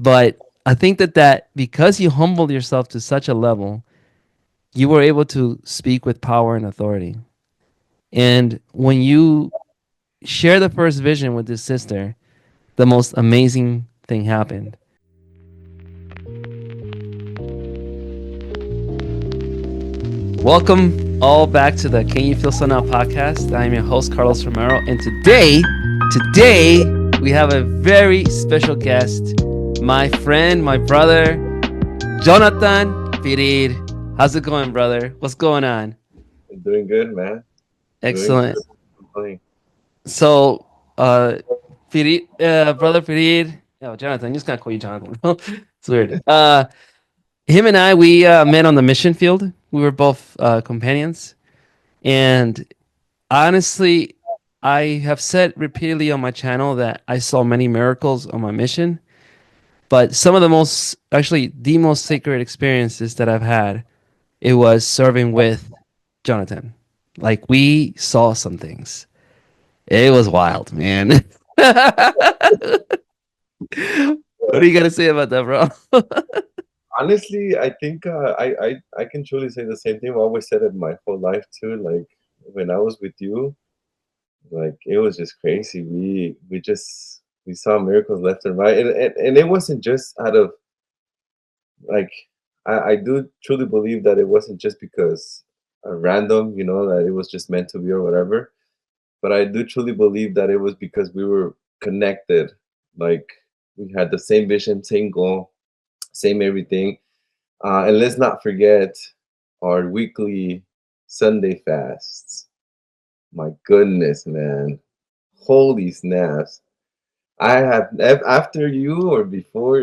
But I think that because you humbled yourself to such a level, you were able to speak with power and authority. And when you share the first vision with this sister, the most amazing thing happened. Welcome all back to the Can You Feel So Now podcast. I'm your host, Carlos Romero. And today, we have a very special guest, my friend, my brother, Jonathan Pirir. How's it going, brother? What's going on? Doing good, man. Doing Excellent. good. So, Pirir, brother Pirir, oh, Jonathan, I'm just gonna call you Jonathan. It's weird. Him and I, we met on the mission field. We were both companions. And honestly, I have said repeatedly on my channel that I saw many miracles on my mission, but some of the most, actually, the most sacred experiences that I've had, it was serving with Jonathan. Like, we saw some things. It was wild, man. What do you got to say about that, bro? Honestly, I think I can truly say the same thing. I always said it my whole life too. Like when I was with you, like it was just crazy. We saw miracles left and right, and it wasn't just out of like I do truly believe that it wasn't just because a random, that it was just meant to be or whatever. But I do truly believe that it was because we were connected. Like we had the same vision, same goal, same everything. And let's not forget our weekly Sunday fasts. My goodness, man. Holy snaps. I have after you or before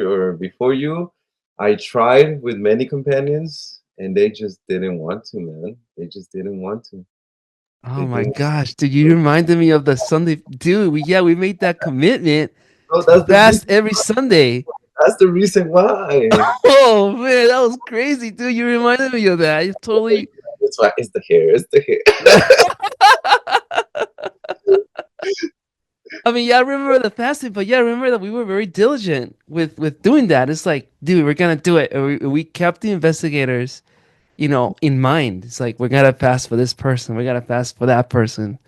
you, I tried with many companions and they just didn't want to, man. They just didn't want to. They Oh my didn't. gosh, dude, you reminded me of the Sunday. Dude, we made that commitment No, to fast every Sunday. that's the reason why. Oh man, that was crazy, dude. You reminded me of that. You totally. That's why it's the hair. It's the hair. I mean, yeah, I remember the fasting, but yeah, I remember that we were very diligent with doing that. It's like, dude, we're gonna do it. And we kept the investigators, in mind. It's like we're gonna fast for this person. We gotta fast for that person.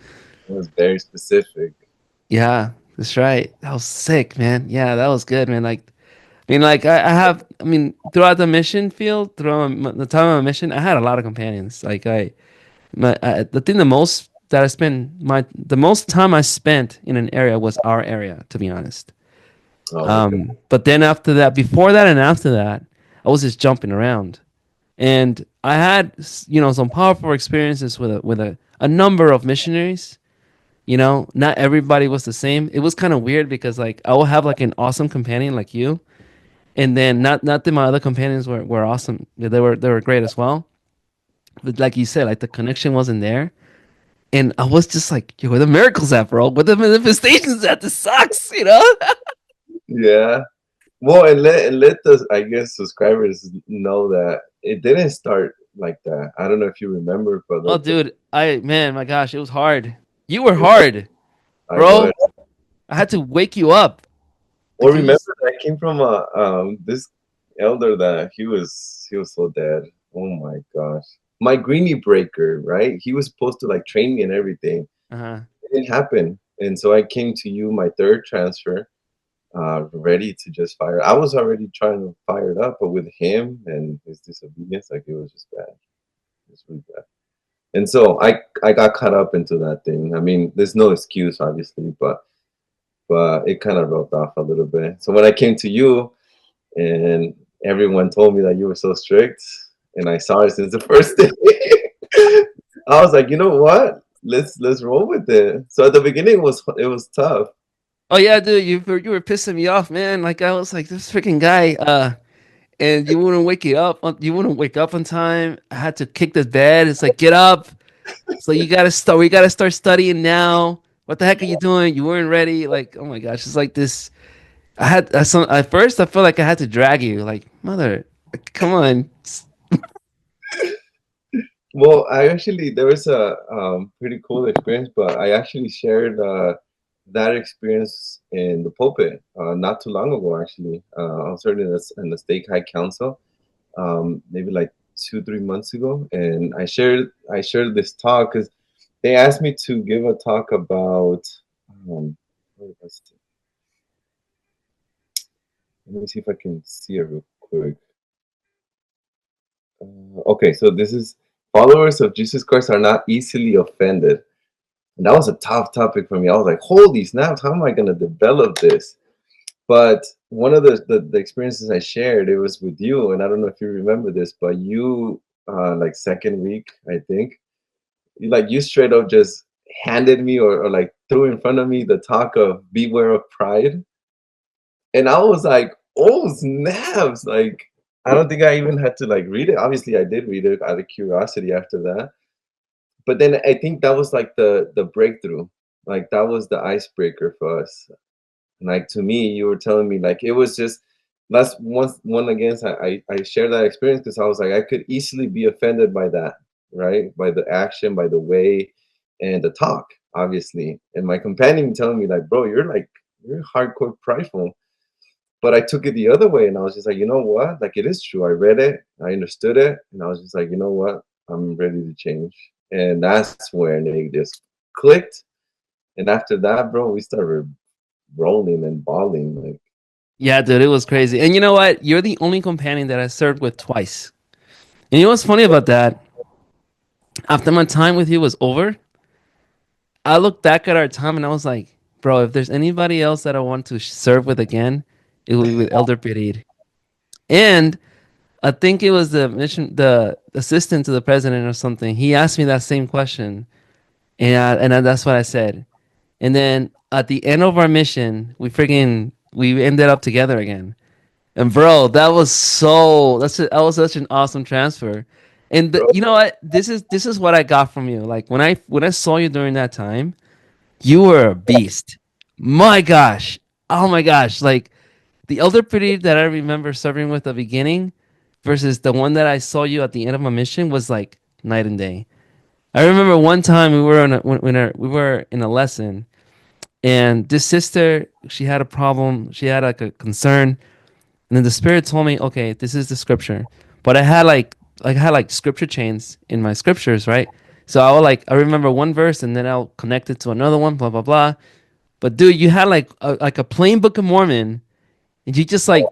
It was very specific. Yeah, that's right. That was sick, man. Yeah, that was good, man. Like, I mean, like I have. I mean, throughout the mission field, throughout the time of my mission, I had a lot of companions. Like the thing, the most time I spent in an area was our area, to be honest. Oh, okay. But then after that, before that and after that, I was just jumping around, and I had some powerful experiences with a number of missionaries. Not everybody was the same. It was kind of weird because like I will have like an awesome companion like you, and then not that my other companions were awesome. They were great as well. But like you said, like the connection wasn't there. And I was just like, yo, where the miracles at, bro? Where the manifestations at? This sucks. Yeah. Well, and let the I guess subscribers know that it didn't start like that. I don't know if you remember, but Oh, like dude, man, my gosh, it was hard. You were yeah, hard, I know bro. it. I had to wake you up. Well, Like it remember was. that came from a this elder that he was so dead. Oh my gosh. My greenie breaker, right? He was supposed to like train me and everything. Uh-huh. It didn't happen. And so I came to you, my third transfer, ready to just fire. I was already trying to fire it up, but with him and his disobedience, like it was just bad. It was really bad. And so I got caught up into that thing. I mean, there's no excuse, obviously, but it kind of rubbed off a little bit. So when I came to you and everyone told me that you were so strict, and I saw it since the first day, I was like, you know what? Let's roll with it. So at the beginning, it was tough. Oh yeah, dude, you were pissing me off, man. Like I was like this freaking guy. And you wouldn't wake it up. You wouldn't wake up on time. I had to kick the bed. It's like get up. So you gotta start. We gotta start studying now. What the heck are you doing? You weren't ready. Like oh my gosh, it's like this. At first I felt like I had to drag you. Like mother, come on. Well, I actually there was a pretty cool experience, but I actually shared that experience in the pulpit not too long ago. Actually, I was serving in the stake high council, maybe like 2 3 months ago, and I shared this talk because they asked me to give a talk about. What was it? Let me see if I can see it real quick. Okay, so this is followers of Jesus Christ are not easily offended. And that was a tough topic for me. I was like, holy snaps, how am I going to develop this? But one of the experiences I shared, it was with you. And I don't know if you remember this, but you, like second week, I think, you straight up just handed me or like threw in front of me the talk of beware of pride. And I was like, oh snaps. Like, I don't think I even had to like read it. Obviously, I did read it out of curiosity after that. But then I think that was like the breakthrough. Like that was the icebreaker for us. And like to me, you were telling me like it was just that's one against I shared that experience because I was like I could easily be offended by that, right? By the action, by the way, and the talk, obviously. And my companion telling me like, bro, you're hardcore prideful. But I took it the other way and I was just like, you know what? Like it is true. I read it, I understood it, and I was just like, you know what? I'm ready to change. And that's when it just clicked. And after that, bro, we started rolling and balling. Like, Yeah, dude, it was crazy. And you know what? You're the only companion that I served with twice. And you know what's funny about that? After my time with you was over, I looked back at our time and I was like, bro, if there's anybody else that I want to serve with again, it will be with Elder Pirir. And I think it was the assistant to the president or something. He asked me that same question, and that's what I said. And then at the end of our mission, we ended up together again. And bro, that was such an awesome transfer. And bro, you know what? This is what I got from you. Like when I saw you during that time, you were a beast. My gosh. Oh my gosh. Like the elder pretty that I remember serving with at the beginning versus the one that I saw you at the end of my mission was like night and day. I remember one time we were in a lesson and this sister, she had a problem, she had like a concern, and then the spirit told me, okay, this is the scripture. But I had like scripture chains in my scriptures, right? So I remember one verse and then I'll connect it to another one, blah blah blah. But dude, you had like a plain Book of Mormon, and you just like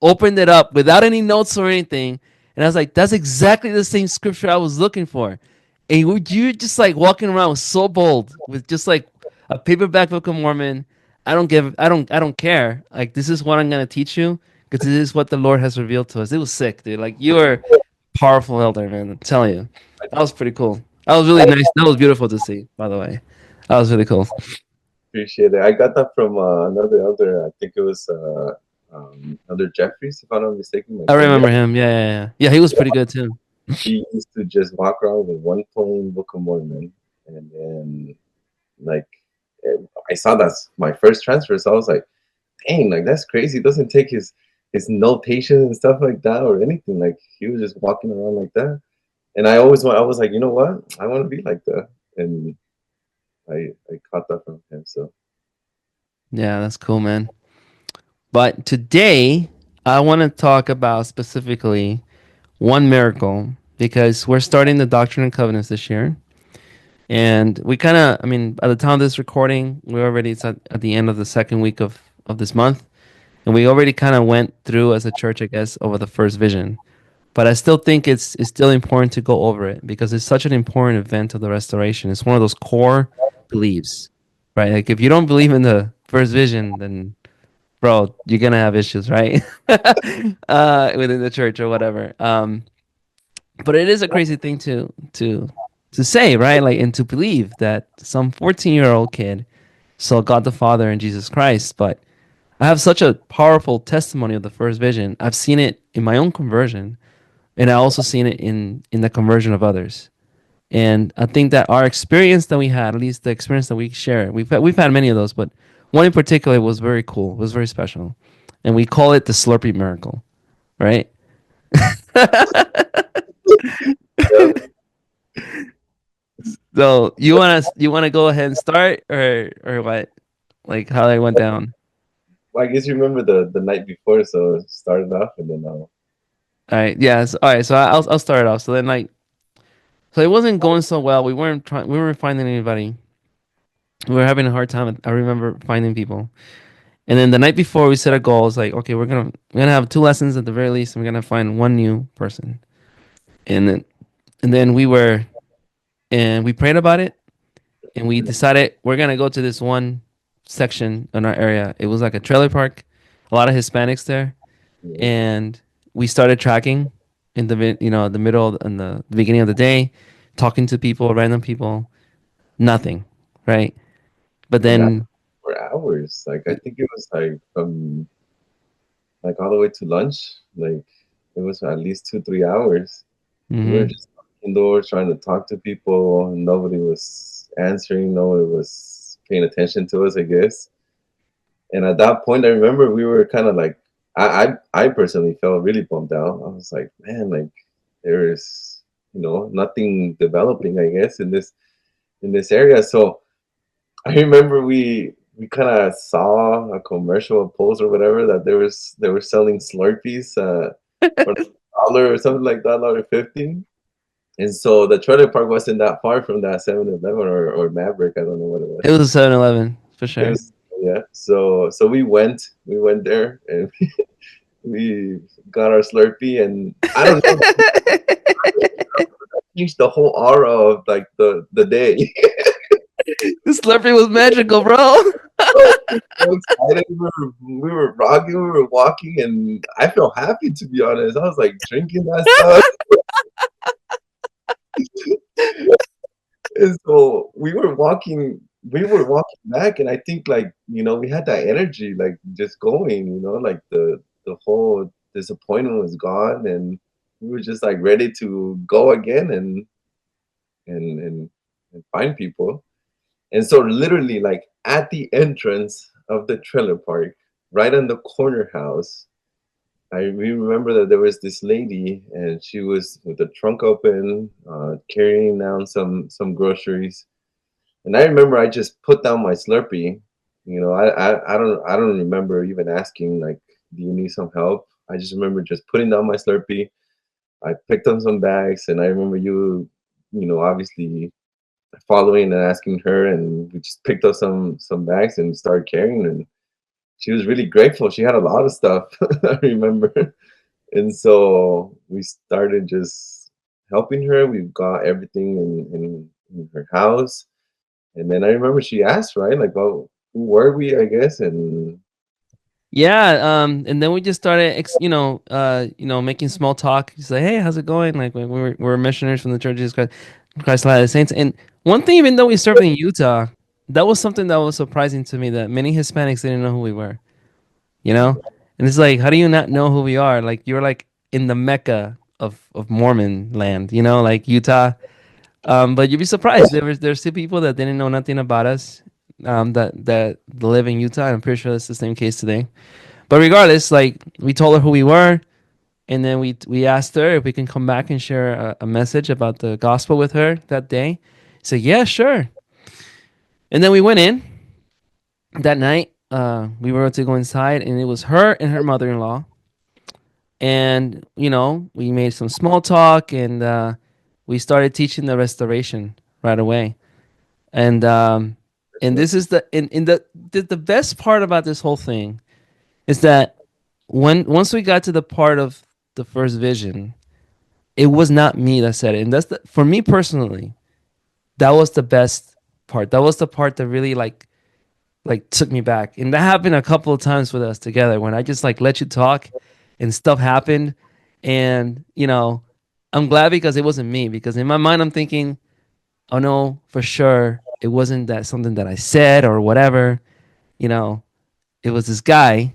opened it up without any notes or anything, and I was like, that's exactly the same scripture I was looking for. And you just like walking around so bold with just like a paperback Book of Mormon. I don't care. Like this is what I'm gonna teach you because this is what the Lord has revealed to us. It was sick, dude. Like you were powerful elder, man. I'm telling you, that was pretty cool. That was really nice. That was beautiful to see, by the way. That was really cool. appreciate it. I got that from another elder. I think it was Elder Jeffries, if I'm not mistaken, my I Kenyan. remember him. Yeah, yeah, yeah. Yeah, he was pretty good too. He used to just walk around with one plain Book of Mormon, and then like eh, I saw that's my first transfer, so I was like, dang, like that's crazy. He doesn't take his notation and stuff like that or anything. Like he was just walking around like that. And I was like, you know what? I want to be like that. And I caught that from him. So Yeah, that's cool, man. But today, I want to talk about specifically one miracle because we're starting the Doctrine and Covenants this year. And we kind of, I mean, at the time of this recording, it's at the end of the second week of this month. And we already kind of went through as a church, I guess, over the first vision. But I still think it's still important to go over it because it's such an important event of the restoration. It's one of those core beliefs, right? Like if you don't believe in the first vision, then bro, you're gonna have issues, right? Within the church or whatever. But it is a crazy thing to say, right? Like and to believe that some 14-year-old kid saw God the Father and Jesus Christ. But I have such a powerful testimony of the first vision. I've seen it in my own conversion, and I also seen it in the conversion of others. And I think that our experience that we had, at least the experience that we share, we've had many of those, but one in particular was very cool, was very special, and we call it the Slurpee miracle, right? yeah. So you wanna go ahead and start or what? like how they went down. Well, I guess you remember the night before, so it started off and then All right, yeah. So, all right, so I'll start it off. So then like so it wasn't going so well. We weren't finding anybody. We were having a hard time. I remember finding people. And then the night before we set a goal, it's like, okay, we're gonna have two lessons at the very least, and we're gonna find one new person. And then and then we prayed about it, and we decided we're gonna go to this one section in our area. It was like a trailer park, a lot of Hispanics there, yeah, and we started tracking in the middle and the beginning of the day, talking to people, random people, nothing, right? But and that then, for hours. Like I think it was like from like all the way to lunch. Like it was at least 2 3 hours. We were hmm just indoors trying to talk to people. And nobody was answering. Nobody was paying attention to us, I guess. And at that point, I remember we were kind of like, I personally felt really bummed out. I was like, man, like there is, nothing developing, I guess, in this area. So I remember we kind of saw a commercial, a post or whatever that they were selling Slurpees for $1 or something like that, $1.50. And so the trailer park wasn't that far from that 7-Eleven or Maverick. I don't know what it it was. was a 7-Eleven for It sure. was yeah. So we went there and we got our Slurpee and I don't know, changed the whole aura of like the day. This Slurpee was magical, bro. So so excited. We were rocking, we were walking, and I felt happy to be honest. I was like drinking that stuff. And so we were walking back, and I think like, we had that energy like just going, like the whole disappointment was gone and we were just like ready to go again and and, and find people. And so literally like at the entrance of the trailer park, right on the corner house, we remember that there was this lady and she was with the trunk open, carrying down some groceries. And I remember I just put down my Slurpee. I don't remember even asking like, do you need some help? I just remember just putting down my Slurpee. I picked up some bags, and I remember obviously following and asking her, and we just picked up some bags and started carrying. And she was really grateful. She had a lot of stuff. I remember, and so we started just helping her. We got everything in her house. And then I remember she asked, right? Like, well, who were we, I guess? And Yeah, and then we just started, making small talk. He's like, "Hey, how's it going?" Like, we're missionaries from the Church of Jesus Christ of Latter-day Saints. And one thing, even though we served in Utah, that was something that was surprising to me that many Hispanics didn't know who we were. You know, and it's like, how do you not know who we are? Like, you're like in the Mecca of Mormon land. Like Utah. But you'd be surprised. There's still people that didn't know nothing about us. That live in Utah. I'm pretty sure that's the same case today. But regardless, like we told her who we were, and then we asked her if we can come back and share a message about the gospel with her that day. So yeah, sure. And then we went in that night. We were able to go inside, and it was her and her mother-in-law. And we made some small talk, and we started teaching the restoration right away. And this is the best part about this whole thing is that once we got to the part of the first vision, it was not me that said it, and for me personally, that was the best part. That was the part that really like took me back, and that happened a couple of times with us together when I just like let you talk, and stuff happened, and I'm glad because it wasn't me, because in my mind I'm thinking, oh no, for sure it wasn't that something that I said or whatever, you know, it was this guy.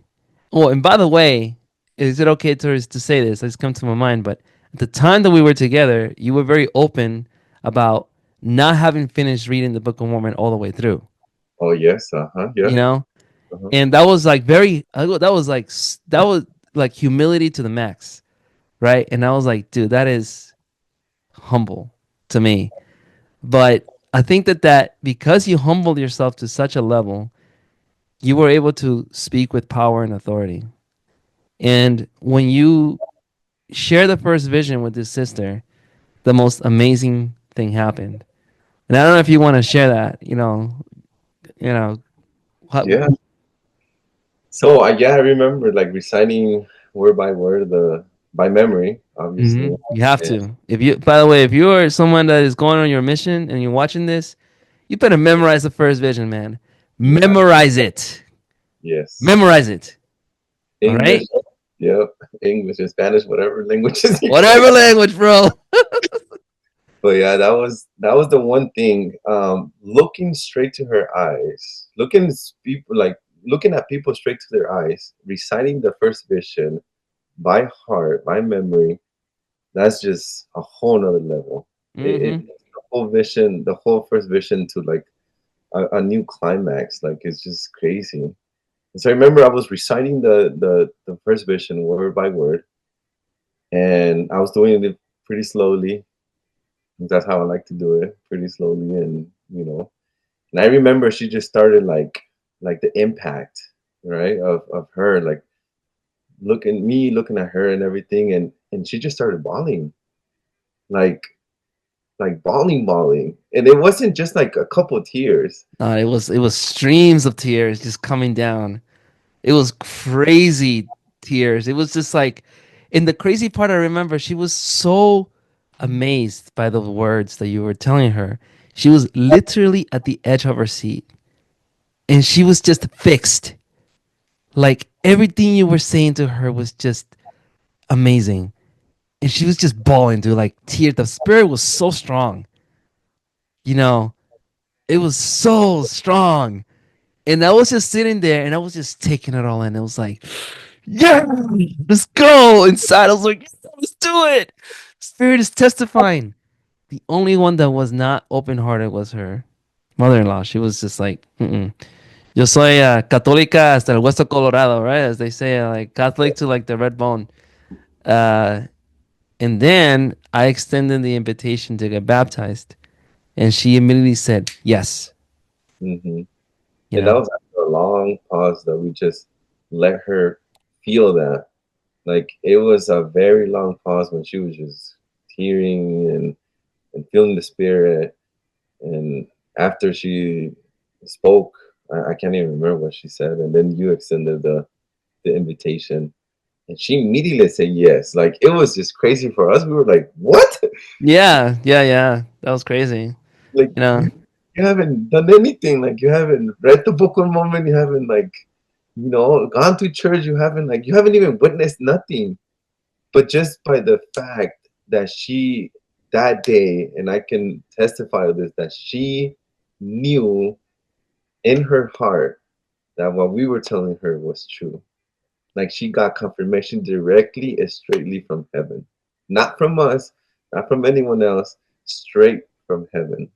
Oh, and by the way, is it okay to say this? It's come to my mind, but at the time that we were together, you were very open about not having finished reading the Book of Mormon all the way through, oh yes, uh-huh, yeah, you know? uh-huh. And that was like that was like humility to the max, right? And I was like, dude, that is humble to me. But I think that because you humbled yourself to such a level, you were able to speak with power and authority. And when you share the first vision with this sister, the most amazing thing happened. And I don't know if you want to share that. You know, what, Yeah. So yeah, I remember like reciting word by word the by memory, obviously. you have And to. If you, by the way, if you are someone that is going on your mission and you're watching this, you better memorize the first vision, man. you have Memorize it. yes. Memorize it. All English, right. yep. English and Spanish, whatever languages you can. Whatever language, bro. But yeah, that was the one thing. Looking straight to her eyes, people like looking at people straight to their eyes, reciting the first vision by heart, by memory. That's just a whole nother level. It Mm-hmm. the whole vision, the whole first vision to like a new climax. Like it's just crazy. And so I remember I was reciting the first vision word by word, and I was doing it pretty slowly. That's how I like to do it, pretty slowly, and And I remember she just started like the impact, right, of her like looking at her and everything, and she just started bawling, like bawling, and it wasn't just like a couple tears. It was streams of tears just coming down. It was crazy tears. It was just like, and the crazy part I remember, she was so amazed by the words that you were telling her. She was literally at the edge of her seat, and she was just fixed. Like everything you were saying to her was just amazing, and she was just bawling, dude. Like tears. The spirit was so strong. You know, it was so strong. And I was just sitting there and I was just taking it all in. It was like, yeah, let's go. Inside, I was like, yeah, let's do it. Spirit is testifying. The only one that was not open hearted was her mother in law. She was just like, mm-mm. Yo soy católica hasta el hueso colorado, right? As they say, like Catholic to like the red bone. Uh, and then I extended the invitation to get baptized. And she immediately said, yes, Hmm. you And that know? was after a long pause that we just let her feel that. Like it was a very long pause when she was just tearing and feeling the spirit. And after she spoke, I can't even remember what she said. And then you extended the invitation, and she immediately said yes. Like it was just crazy for us. We were like, "What? Yeah, yeah, yeah. That was crazy. Like You know, you haven't done anything. Like you haven't read the book one moment. You haven't like gone to church. You haven't even witnessed nothing. But just by the fact that she that day, and I can testify to this, that she knew in her heart that what we were telling her was true. Like she got confirmation directly and straightly from heaven. Not from us, not from anyone else, straight from heaven. Like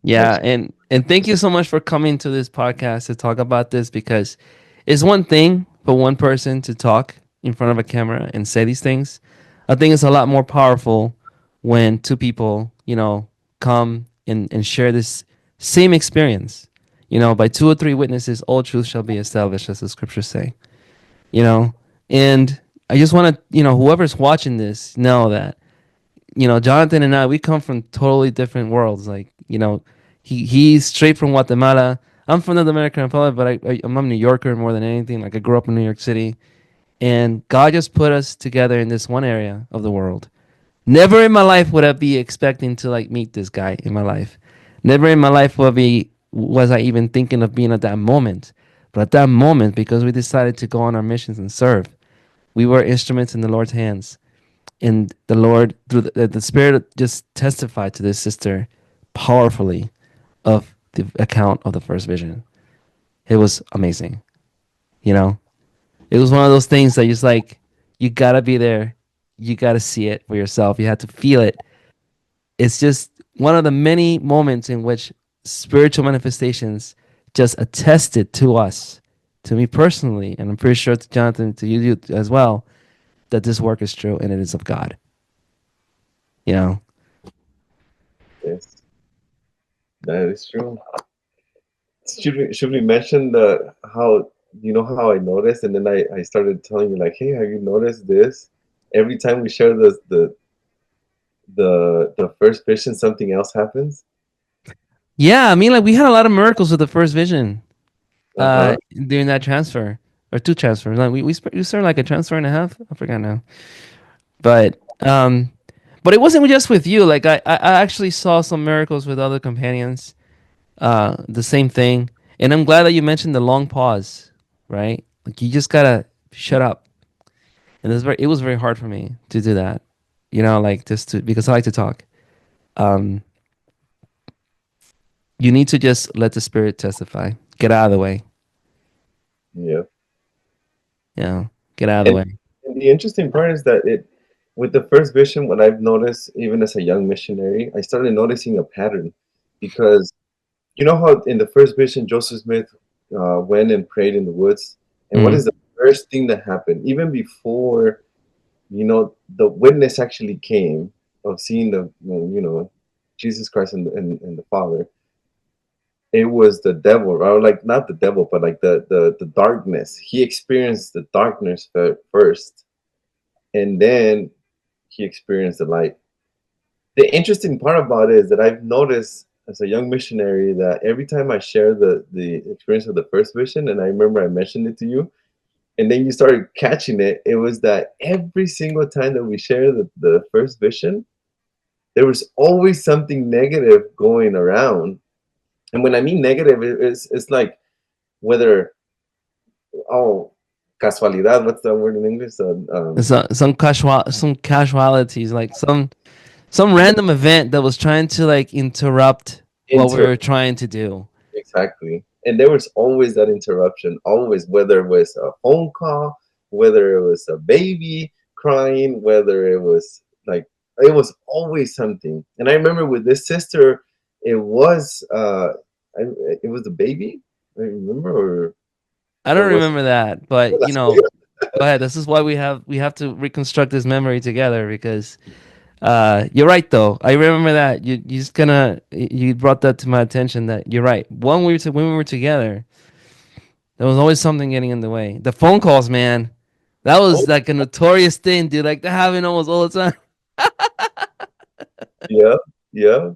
yeah, and thank you so much for coming to this podcast to talk about this because it's one thing for one person to talk in front of a camera and say these things. I think it's a lot more powerful when two people, come and share this same experience. By two or three witnesses, all truth shall be established, as the scriptures say. You know, and I just want to, whoever's watching this, know that Jonathan and I, we come from totally different worlds. Like, he's straight from Guatemala. I'm from the Dominican Republic, but I'm a New Yorker more than anything. Like, I grew up in New York City, and God just put us together in this one area of the world. Never in my life would I be expecting to like meet this guy in my life. Never in my life was I even thinking of being at that moment. But at that moment, because we decided to go on our missions and serve, we were instruments in the Lord's hands, and the Lord through the Spirit just testified to this sister powerfully of the account of the first vision. It was amazing. You know, it was one of those things that just like you gotta be there, you gotta see it for yourself. You have to feel it. It's just one of the many moments in which spiritual manifestations just attested to us, to me personally, and I'm pretty sure to Jonathan, to you as well, that this work is true and it is of God. You know, yes, that is true. should we mention the how you know how I noticed, and then I started telling you like, hey, have you noticed this? Every time we share the first vision, something else happens. Yeah, I mean, like we had a lot of miracles with the first vision Uh-huh. during that transfer or two transfers. Like we started like a transfer and a half. I forgot now, but but it wasn't just with you. Like I actually saw some miracles with other companions. The same thing, and I'm glad that you mentioned the long pause. Right, like you just gotta shut up, and it was very hard for me to do that. You know, like just to because I like to talk. Um, you need to just let the spirit testify. Get out of the way. Yeah. You know, get out of the And, way. and the interesting part is that it with the first vision, what I've noticed, even as a young missionary, I started noticing a pattern because you know how in the first vision Joseph Smith went and prayed in the woods, and what Mm. is the first thing that happened even before the witness actually came of seeing the Jesus Christ and the Father? It was the devil, or like not the devil, but like the darkness. He experienced the darkness first, and then he experienced the light. The interesting part about it is that I've noticed as a young missionary that every time I share the experience of the first vision, and I remember I mentioned it to you, and then you started catching it, it was that every single time that we share the first vision, there was always something negative going around. And when I mean negative, it's like whether, oh, casualidad, what's that word in English? Some casualties, like some random event that was trying to like interrupt what we Inter were trying to do. Exactly. And there was always that interruption, always, whether it was a phone call, whether it was a baby crying, whether it was like, it was always something. And I remember with this sister, it was, I, it was the baby, I remember, I or don't was remember that, but you know, go ahead. This is why we have to reconstruct this memory together because you're right though. I remember that you just gonna you brought that to my attention that you're right. When we were together, there was always something getting in the way. The phone calls, man, that oh, was like a notorious thing, dude. Like that happened almost all the time. yeah, yeah.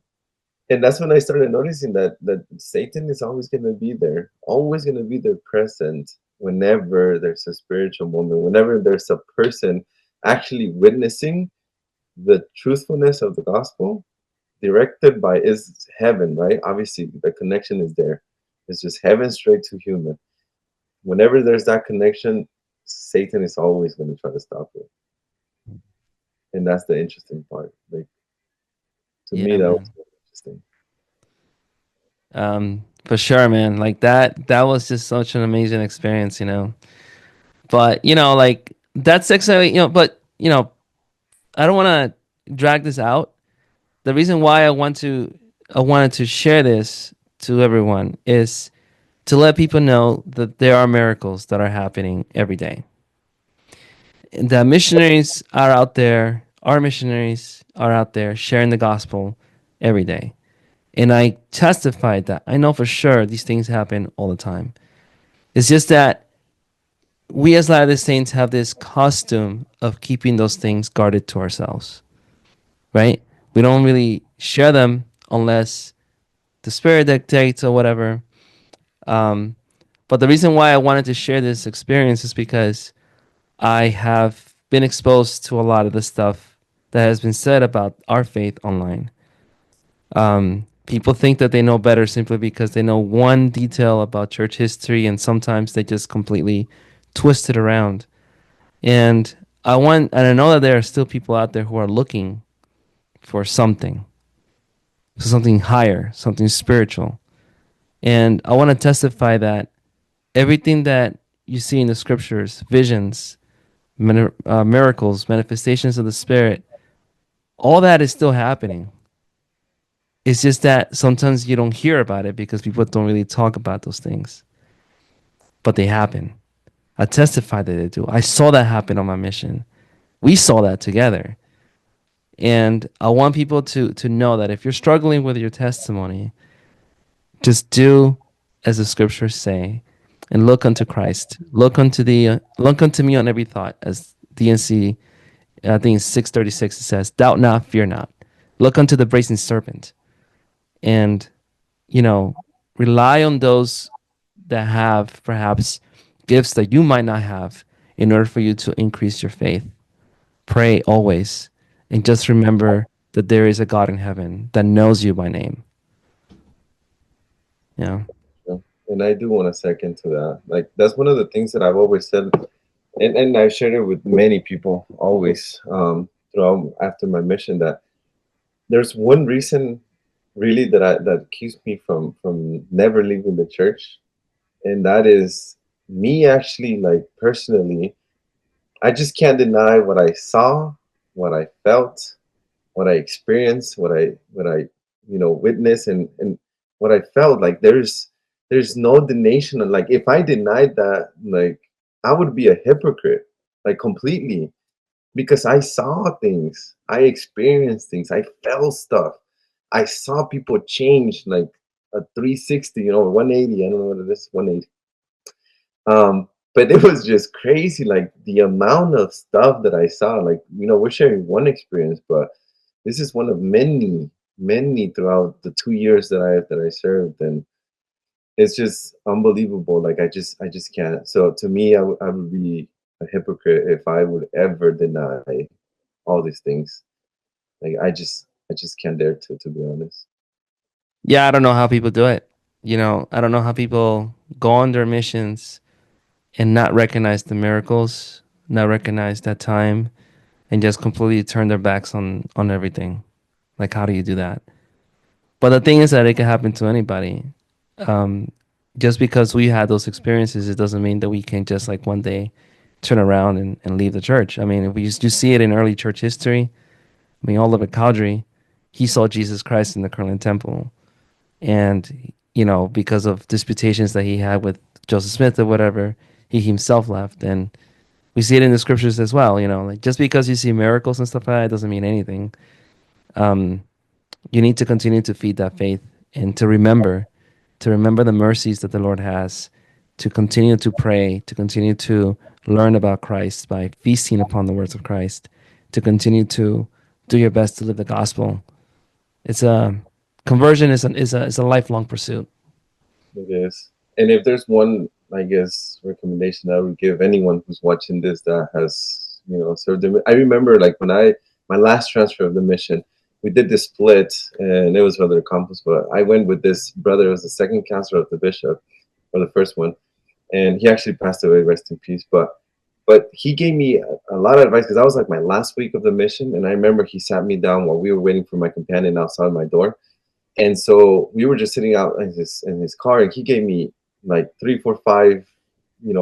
And that's when I started noticing that Satan is always going to be there, always going to be there present whenever there's a spiritual moment, whenever there's a person actually witnessing the truthfulness of the gospel, directed by is heaven, right? Obviously, the connection is there. It's just heaven straight to human. Whenever there's that connection, Satan is always going to try to stop it, and that's the interesting part. Like to me, Yeah, that was man. really interesting. For sure, man. Like that was just such an amazing experience, you know. But you know, like that's exactly but I don't want to drag this out. The reason why I wanted to share this to everyone is to let people know that there are miracles that are happening every day. And that missionaries are out there, our missionaries are out there sharing the gospel every day. And I testified that I know for sure these things happen all the time. It's just that we as Latter-day Saints have this costume of keeping those things guarded to ourselves, right? We don't really share them unless the spirit dictates or whatever. Um, but the reason why I wanted to share this experience is because I have been exposed to a lot of the stuff that has been said about our faith online. People think that they know better simply because they know one detail about church history, and sometimes they just completely twist it around. And and I know that there are still people out there who are looking for something higher, something spiritual. And I want to testify that everything that you see in the scriptures, visions, miracles, manifestations of the Spirit, all that is still happening. It's just that sometimes you don't hear about it because people don't really talk about those things, but they happen. I testify that they do. I saw that happen on my mission. We saw that together. And I want people to know that if you're struggling with your testimony, just do as the scriptures say, and look unto Christ. Look unto me on every thought, as DNC, I think it's 636. It says, "Doubt not, fear not. Look unto the brazen serpent, and you know, rely on those that have perhaps gifts that you might not have, in order for you to increase your faith. Pray always, and just remember that there is a God in heaven that knows you by name." Yeah. Yeah. And I do want to second to that. Like that's one of the things that I've always said, and I've shared it with many people always throughout after my mission, that there's one reason really that keeps me from never leaving the church, and that is me actually, like personally, I just can't deny what I saw, what I felt, what I experienced, what I witnessed, and what I felt. Like there's no denation. Like if I denied that, like I would be a hypocrite, like completely, because I saw things, I experienced things, I felt stuff, I saw people change like a 360, 180. I don't know what it is, 180. But it was just crazy, like the amount of stuff that I saw. Like, we're sharing one experience, but this is one of many, many throughout the 2 years that I served, and it's just unbelievable. Like I just can't. So to me, I would be a hypocrite if I would ever deny all these things. Like I just can't dare to be honest. Yeah, I don't know how people do it. I don't know how people go on their missions and not recognize the miracles, not recognize that time, and just completely turn their backs on everything. Like, how do you do that? But the thing is that it can happen to anybody. Um, just because we had those experiences, it doesn't mean that we can just like one day turn around and leave the church. I mean, if we used to see it in early church history. I mean, Oliver Cowdery, he saw Jesus Christ in the Kirtland Temple, and because of disputations that he had with Joseph Smith or whatever, he himself left. And we see it in the scriptures as well. Like just because you see miracles and stuff like that, it doesn't mean anything. Um, you need to continue to feed that faith and to remember the mercies that the Lord has, to continue to pray, to continue to learn about Christ by feasting upon the words of Christ, to continue to do your best to live the gospel. It's a Conversion is a lifelong pursuit. It is. And if there's one, I guess, recommendation I would give anyone who's watching this that has, served them. I remember like when my last transfer of the mission, we did this split and it was rather accomplished, but I went with this brother. It was the second counselor of the bishop, or the first one. And he actually passed away, rest in peace. But he gave me a lot of advice because I was like my last week of the mission. And I remember he sat me down while we were waiting for my companion outside my door. And so we were just sitting out in his car, and he gave me like three, four, five,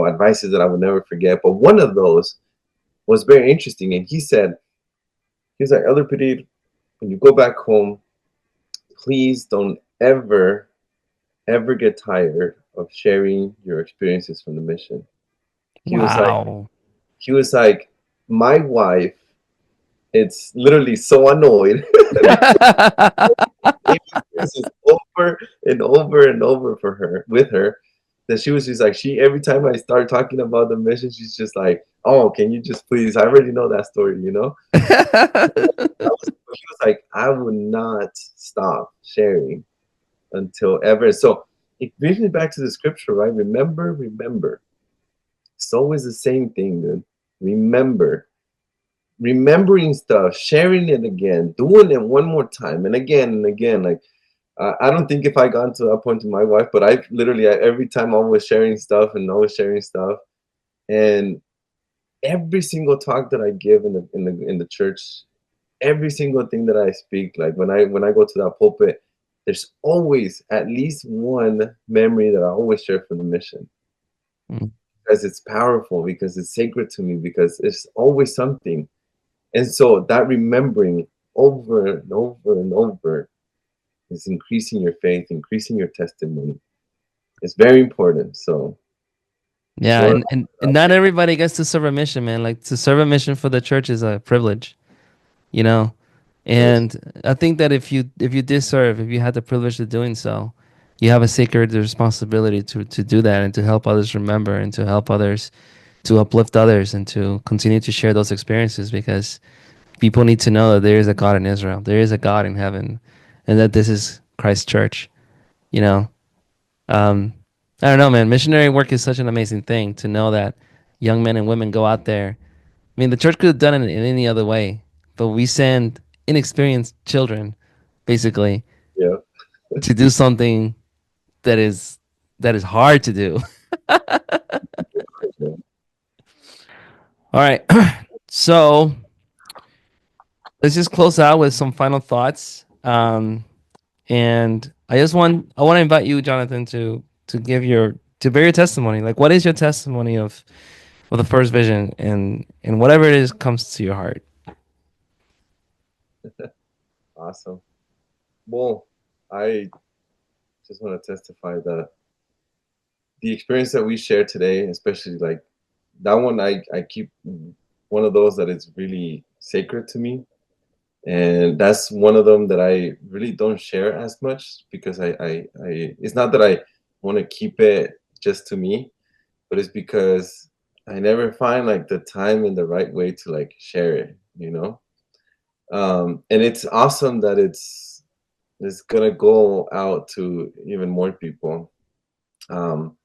advices that I would never forget. But one of those was very interesting, and he's like, Elder Pirir, when you go back home, please don't ever get tired of sharing your experiences from the mission. He was like, Wow. he was like, my wife, it's literally so annoyed experiences over and over and over for her with her, that she was just like, she every time I start talking about the mission, she's just like, oh, can you just please, I already know that story. She was like, I would not stop sharing until ever. So it brings me back to the scripture, right? Remember, it's always the same thing, dude. Remembering stuff, sharing it again, doing it one more time and again. Like I don't think if I got to that point to my wife, but I literally every time I was sharing stuff and always sharing stuff, and every single talk that I give in the church, every single thing that I speak, like when I go to that pulpit, there's always at least one memory that I always share from the mission, Mm. because it's powerful, because it's sacred to me, because it's always something. And so that remembering over and over and over is increasing your faith, increasing your testimony. It's very important. So just Yeah, want and not everybody gets to serve a mission, man. Like to serve a mission for the church is a privilege, you know. to. And I think that if you did serve, if you had the privilege of doing so, you have a sacred responsibility to do that and to help others remember and to help others, to uplift others and to continue to share those experiences, because people need to know that there is a God in Israel, there is a God in heaven, and that this is Christ's church. You know, um, I don't know, man. Missionary work is such an amazing thing to know that young men and women go out there. I mean, the church could have done it in any other way, but we send inexperienced children, basically, Yeah. to do something that is that is hard to do. Yeah. All right, so let's just close out with some final thoughts. And I want to invite you, Jonathan, to give your to bear your testimony. Like, what is your testimony of the first vision, and whatever it is comes to your heart. Awesome. Well, I just want to testify that the experience that we shared today, especially like that one, I keep one of those that is really sacred to me, and that's one of them that I really don't share as much because I it's not that I want to keep it just to me, but it's because I never find like the time and the right way to like share it, you know. And it's awesome that it's gonna go out to even more people. Um,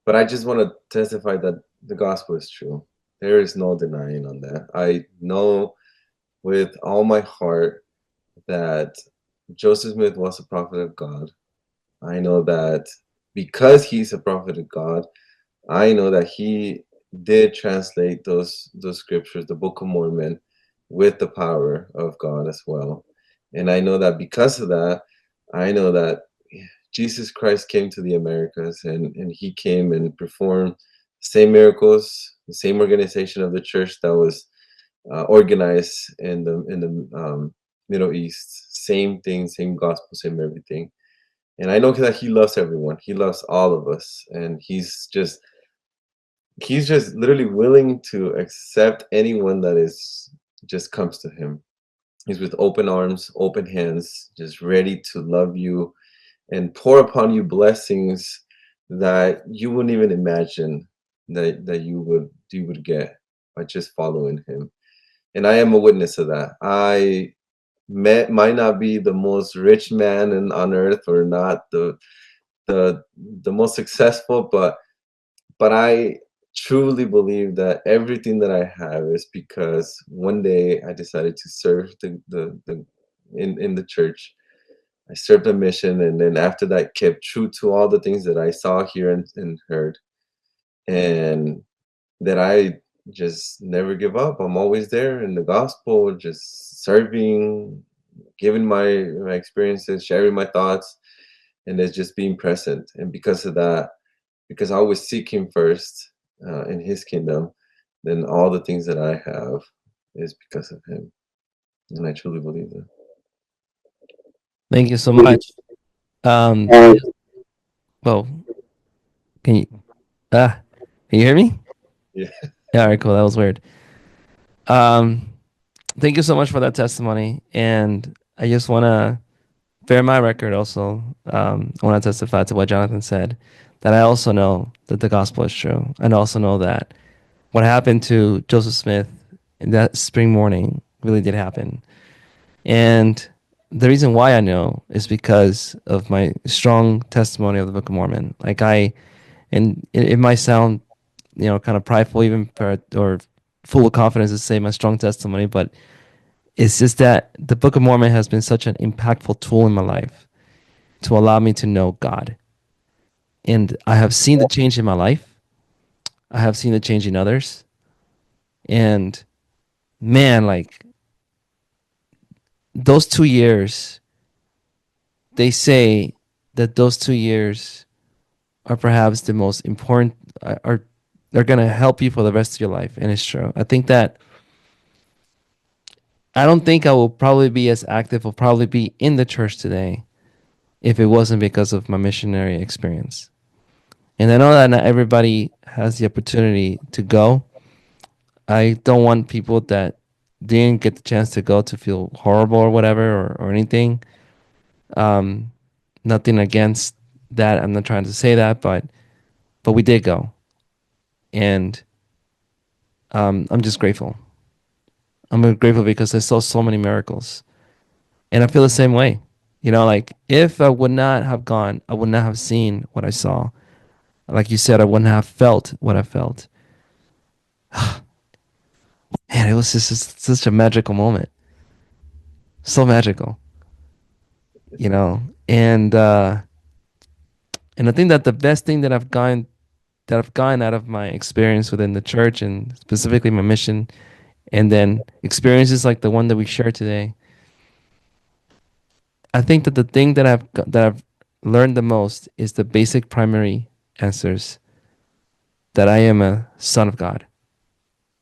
but I just want to testify that the gospel is true. There is no denying on that. I know with all my heart that Joseph Smith was a prophet of God. I know that because he's a prophet of God, I know that he did translate those scriptures, the Book of Mormon, with the power of God as well. And I know that because of that, I know that Jesus Christ came to the Americas, and he came and performed the same miracles, the same organization of the church that was organized in the Middle East. Same thing, same gospel, same everything. And I know that he loves everyone. He loves all of us, and he's just literally willing to accept anyone that is just comes to him. He's with open arms, open hands, just ready to love you and pour upon you blessings that you wouldn't even imagine that you would get by just following him. And I am a witness of that. Might not be the most rich man on earth, or not the the most successful, but I truly believe that everything that I have is because one day I decided to serve the in the church. I served a mission, and then after that, kept true to all the things that I saw, hear, and heard, and that I just never give up. I'm always there in the gospel, just serving, giving my experiences, sharing my thoughts, and it's just being present. And because of that, because I always seek Him first in His kingdom, then all the things that I have is because of Him, and I truly believe that. Thank you so much. I just, well, can you can you hear me? Yeah. Yeah, all right, cool. That was weird. Um, thank you so much for that testimony, and I just want to bear my record also. I want to testify to what Jonathan said, that I also know that the gospel is true, and also know that what happened to Joseph Smith in that spring morning really did happen. And the reason why I know is because of my strong testimony of the Book of Mormon. Like and it might sound, kind of prideful, even or full of confidence to say my strong testimony, but it's just that the Book of Mormon has been such an impactful tool in my life to allow me to know God. And I have seen the change in my life. I have seen the change in others. And man, like those 2 years, they say that those 2 years are perhaps the most important, are they're going to help you for the rest of your life. And it's true. I don't think I will probably be as active or probably be in the church today if it wasn't because of my missionary experience. And I know that not everybody has the opportunity to go. I don't want people that didn't get the chance to go to feel horrible or whatever, or anything. Um, Nothing against that. I'm not trying to say that, but we did go, and I'm just grateful. I'm grateful because I saw so many miracles, and I feel the same way. You know, like if I would not have gone, I would not have seen what I saw. Like you said, I wouldn't have felt what I felt. Man, it was just such a magical moment, so magical. You know, and I think that the best thing that I've gotten out of my experience within the church and specifically my mission, and then experiences like the one that we shared today, I think that the thing that I've learned the most is the basic primary answers that I am a son of God,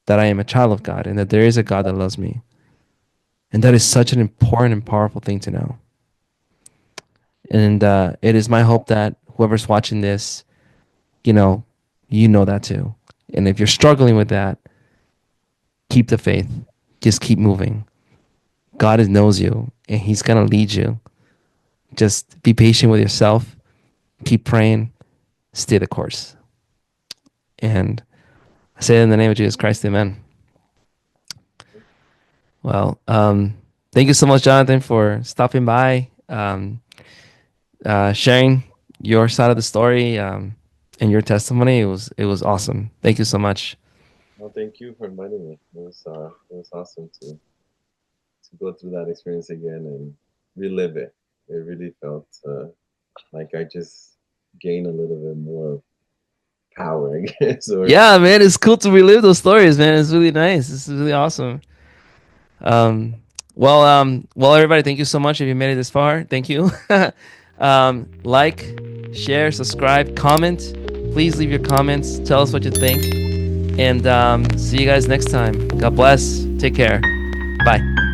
that I am a child of God, and that there is a God that loves me. And that is such an important and powerful thing to know. And it is my hope that whoever's watching this, you know, you know that too. And if you're struggling with that, keep the faith. Just keep moving. God knows you and He's going to lead you. Just be patient with yourself. Keep praying. Stay the course. And I say it in the name of Jesus Christ. Amen. Well, thank you so much, Jonathan, for stopping by, sharing your side of the story, and your testimony. It was awesome. Thank you so much. Well, thank you for inviting me. It was awesome to go through that experience again and relive it. It really felt like I just gained a little bit more power, I guess. Or Yeah, man, it's cool to relive those stories, man. It's really nice. This is really awesome. Um, well, everybody, thank you so much. If you made it this far, thank you. Like, share, subscribe, comment. Please leave your comments. Tell us what you think. And see you guys next time. God bless. Take care. Bye.